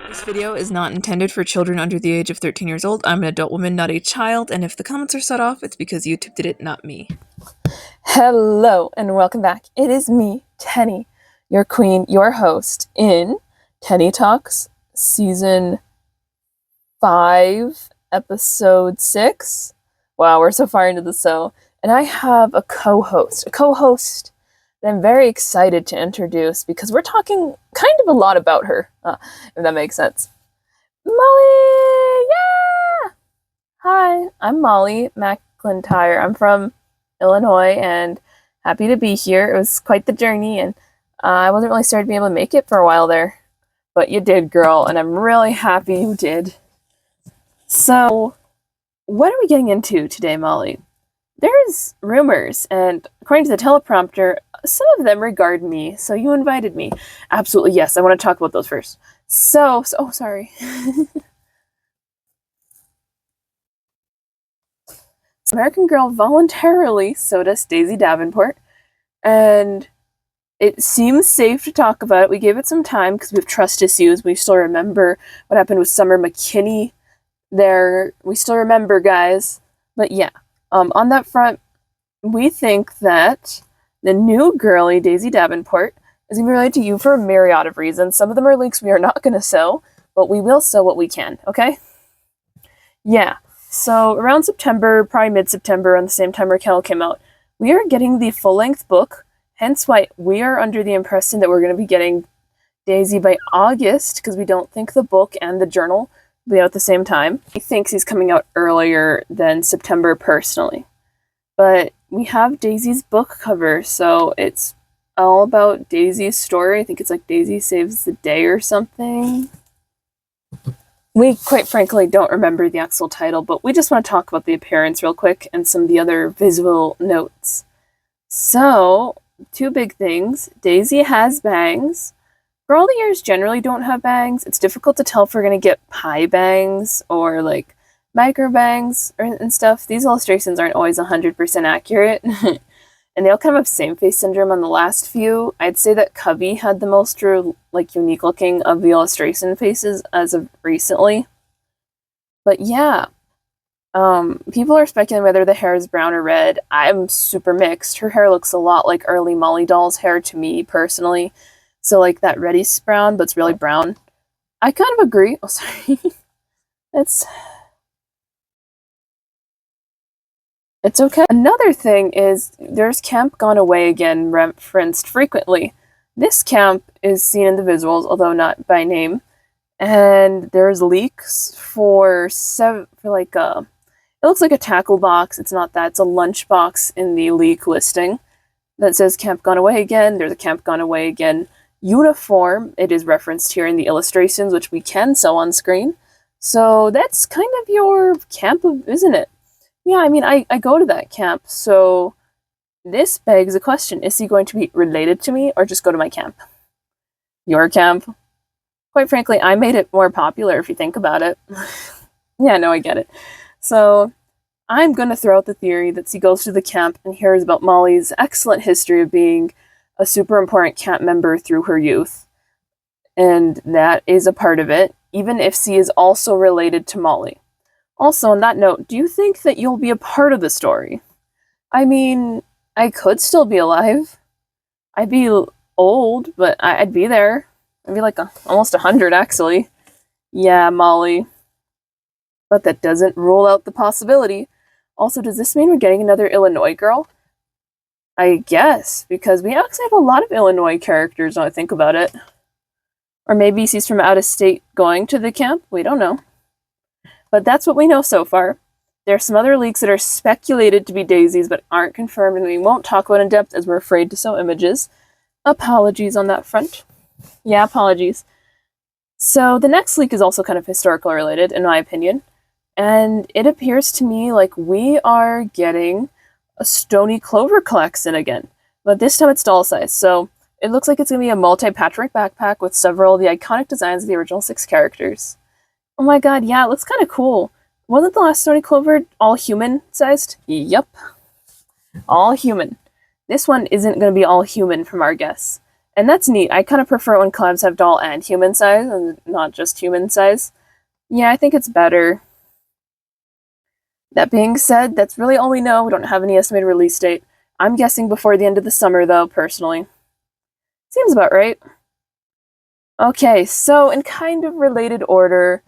This video is not intended for children under the age of 13 years old. I'm an adult woman, not a child, and if the comments are set off, it's because YouTube did it, not me. Hello, and welcome back. It is me, Tenney, your queen, your host, in Tenney Talks, Season 5, Episode 6. Wow, we're so far into the show. And I have a co-host that I'm very excited to introduce because we're talking kind of a lot about her, if that makes sense. Molly! Yeah! Hi, I'm Molly McIntyre. I'm from Illinois and happy to be here. It was quite the journey, and I wasn't really sure I'd be able to make it for a while there. But you did, girl, and I'm really happy you did. So, what are we getting into today, Molly? There's rumors, and according to the teleprompter, some of them regard me, so you invited me. Absolutely, yes, I want to talk about those first. So sorry. American Girl voluntarily, so does Daisy Davenport, and it seems safe to talk about it. We gave it some time because we have trust issues. We still remember what happened with Summer McKinney there. We still remember, guys. But yeah, on that front, we think that the new girly, Daisy Davenport, is going to be related to you for a myriad of reasons. Some of them are links we are not going to sell, but we will sell what we can, okay? Yeah. So around September, probably mid-September, around the same time Raquel came out, we are getting the full-length book, hence why we are under the impression that we're going to be getting Daisy by August, because we don't think the book and the journal will be out at the same time. He thinks he's coming out earlier than September personally. But we have Daisy's book cover, so it's all about Daisy's story. I think it's like Daisy Saves the Day or something. We, quite frankly, don't remember the actual title, but we just want to talk about the appearance real quick and some of the other visual notes. So, two big things. Daisy has bangs. Girly ears generally don't have bangs. It's difficult to tell if we're going to get pie bangs or, like, micro bangs and stuff. These illustrations aren't always 100% accurate. And they all kind of have same face syndrome on the last few. I'd say that Cubby had the most unique looking of the illustration faces as of recently. But yeah, people are speculating whether the hair is brown or red. I'm super mixed. Her hair looks a lot like early Molly doll's hair to me personally. So like that reddish brown, but it's really brown. I kind of agree. Oh, sorry. It's okay. Another thing is there's Camp Gone Away Again referenced frequently. This camp is seen in the visuals, although not by name. And there's leaks for it looks like a tackle box. It's not that. It's a lunch box in the leak listing that says Camp Gone Away Again. There's a Camp Gone Away Again uniform. It is referenced here in the illustrations, which we can sell on screen. So that's kind of your camp, isn't it? Yeah, I mean, I go to that camp, so this begs a question. Is he going to be related to me or just go to my camp? Your camp? Quite frankly, I made it more popular if you think about it. Yeah, no, I get it. So I'm going to throw out the theory that he goes to the camp and hears about Molly's excellent history of being a super important camp member through her youth. And that is a part of it, even if she is also related to Molly. Also, on that note, do you think that you'll be a part of the story? I mean, I could still be alive. I'd be old, but I'd be there. I'd be like almost 100, actually. Yeah, Molly. But that doesn't rule out the possibility. Also, does this mean we're getting another Illinois girl? I guess, because we actually have a lot of Illinois characters when I think about it. Or maybe she's from out of state going to the camp? We don't know. But that's what we know so far. There are some other leaks that are speculated to be Daisy's but aren't confirmed, and we won't talk about in depth as we're afraid to sell images. Apologies on that front. Yeah, apologies. So the next leak is also kind of historical related, in my opinion. And it appears to me like we are getting a Stony Clover collection again. But this time it's doll size, so it looks like it's going to be a multi-patchwork backpack with several of the iconic designs of the original 6 characters. Oh my god, yeah, it looks kind of cool. Wasn't the last Stony Clover all human-sized? Yup. All human. This one isn't going to be all human from our guess. And that's neat. I kind of prefer when collabs have doll and human size and not just human size. Yeah, I think it's better. That being said, that's really all we know. We don't have any estimated release date. I'm guessing before the end of the summer, though, personally. Seems about right. Okay, so in kind of related order,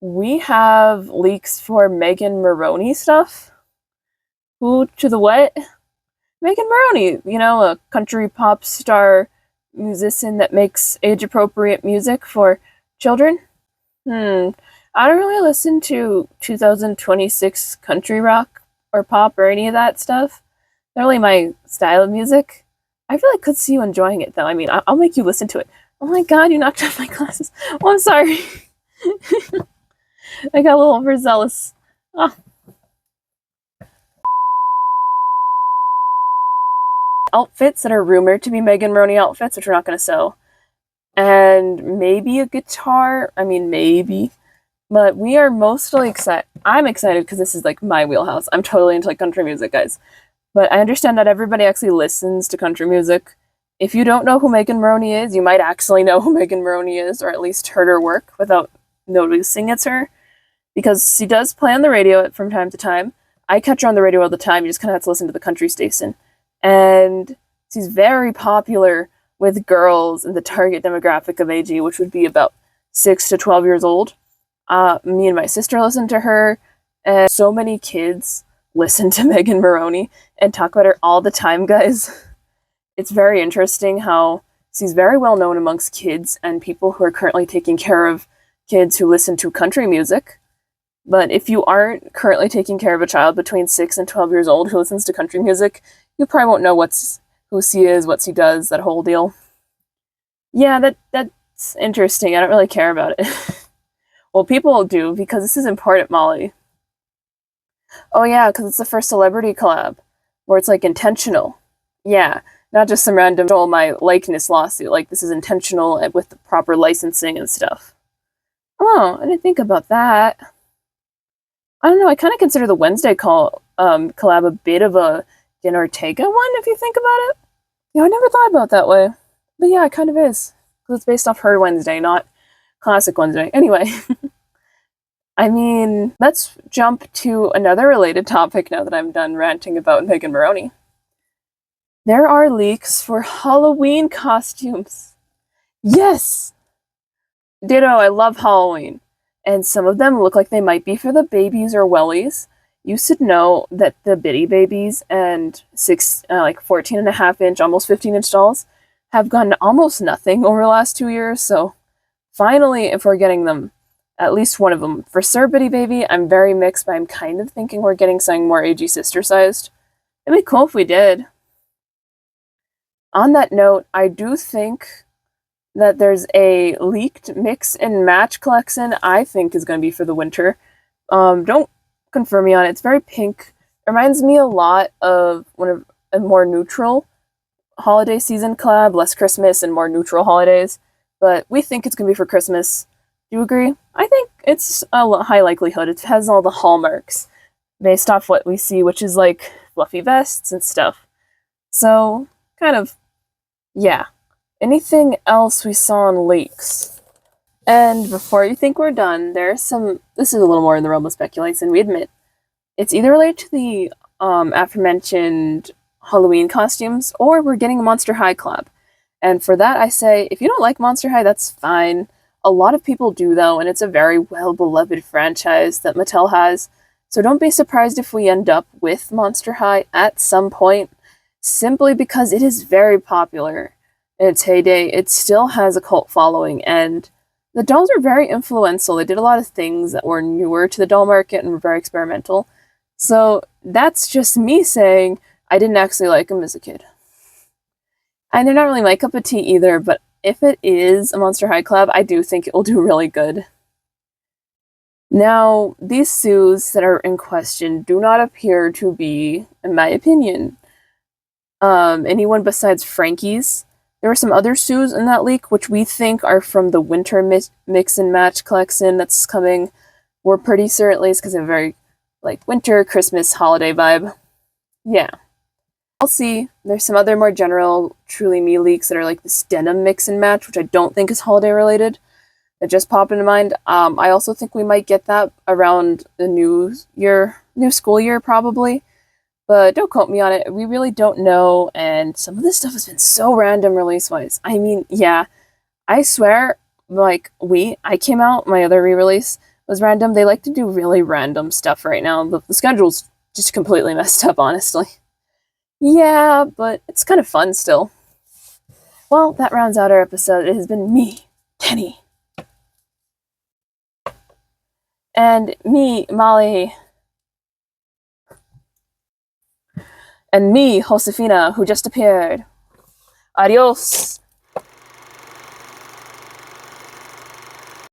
we have leaks for Megan Maroney stuff. Who to the what? Megan Maroney, a country pop star musician that makes age appropriate music for children. I don't really listen to 2026 country rock or pop or any of that stuff. Not really my style of music. I really could see you enjoying it though. I mean, I'll make you listen to it. Oh my god, you knocked off my glasses. Oh, I'm sorry. I got a little overzealous. Oh. Outfits that are rumored to be Megan Maroney outfits, which we're not going to sew. And maybe a guitar. I mean, maybe. But we are mostly excited. I'm excited because this is like my wheelhouse. I'm totally into like country music, guys. But I understand that everybody actually listens to country music. If you don't know who Megan Maroney is, you might actually know who Megan Maroney is, or at least heard her work without noticing it's her. Because she does play on the radio from time to time. I catch her on the radio all the time. You just kind of have to listen to the country station. And she's very popular with girls in the target demographic of AG, which would be about 6 to 12 years old. Me and my sister listen to her, and so many kids listen to Megan Maroney and talk about her all the time, guys. It's very interesting how she's very well known amongst kids and people who are currently taking care of kids who listen to country music. But if you aren't currently taking care of a child between 6 and 12 years old who listens to country music, you probably won't know who she is, what she does, that whole deal. Yeah, that's interesting. I don't really care about it. Well, people do, because this is important, Molly. Oh yeah, because it's the first celebrity collab, where it's like intentional. Yeah, not just some random stole my likeness lawsuit. Like, this is intentional with the proper licensing and stuff. Oh, I didn't think about that. I don't know, I kind of consider the Wednesday collab a bit of a Jen Ortega one, if you think about it. I never thought about it that way. But yeah, it kind of is. Because it's based off her Wednesday, not Classic Wednesday. Anyway. I mean, let's jump to another related topic now that I'm done ranting about Megan Maroney. There are leaks for Halloween costumes. Yes! Ditto, I love Halloween. And some of them look like they might be for the babies or wellies. You should know that the Bitty Babies and 14.5-inch, almost 15-inch dolls have gotten almost nothing over the last 2 years, so finally, if we're getting them, at least one of them. For Sir Bitty Baby, I'm very mixed, but I'm kind of thinking we're getting something more AG sister-sized. It'd be cool if we did. On that note, I do think that there's a leaked mix and match collection I think is going to be for the winter. Don't confirm me on it. It's very pink. It reminds me a lot of a more neutral holiday season collab, less Christmas and more neutral holidays. But we think it's going to be for Christmas. Do you agree? I think it's a high likelihood. It has all the hallmarks based off what we see, which is like fluffy vests and stuff. So, kind of, yeah. Anything else we saw in leaks? And before you think we're done, this is a little more in the realm of speculation, we admit. It's either related to the aforementioned Halloween costumes, or we're getting a Monster High collab. And for that, I say, if you don't like Monster High, that's fine. A lot of people do, though, and it's a very well-beloved franchise that Mattel has. So don't be surprised if we end up with Monster High at some point, simply because it is very popular. In its heyday, it still has a cult following, and the dolls are very influential. They did a lot of things that were newer to the doll market and were very experimental. So that's just me saying I didn't actually like them as a kid. And they're not really my cup of tea either, but if it is a Monster High collab, I do think it will do really good. Now, these sues that are in question do not appear to be, in my opinion, anyone besides Frankie's. There are some other sues in that leak, which we think are from the winter mix and match collection that's coming. We're pretty certain, at least, because they have a very, winter, Christmas, holiday vibe. Yeah. I'll see. There's some other more general Truly Me leaks that are like this denim mix and match, which I don't think is holiday related. That just popped into mind. I also think we might get that around the new school year probably. But don't quote me on it. We really don't know, and some of this stuff has been so random release-wise. I mean, yeah, I swear, like, I came out, my other re-release was random. They like to do really random stuff right now. The schedule's just completely messed up, honestly. Yeah, but it's kind of fun still. Well, that rounds out our episode. It has been me, Tenney. And me, Molly. And me, Josefina, who just appeared. Adios.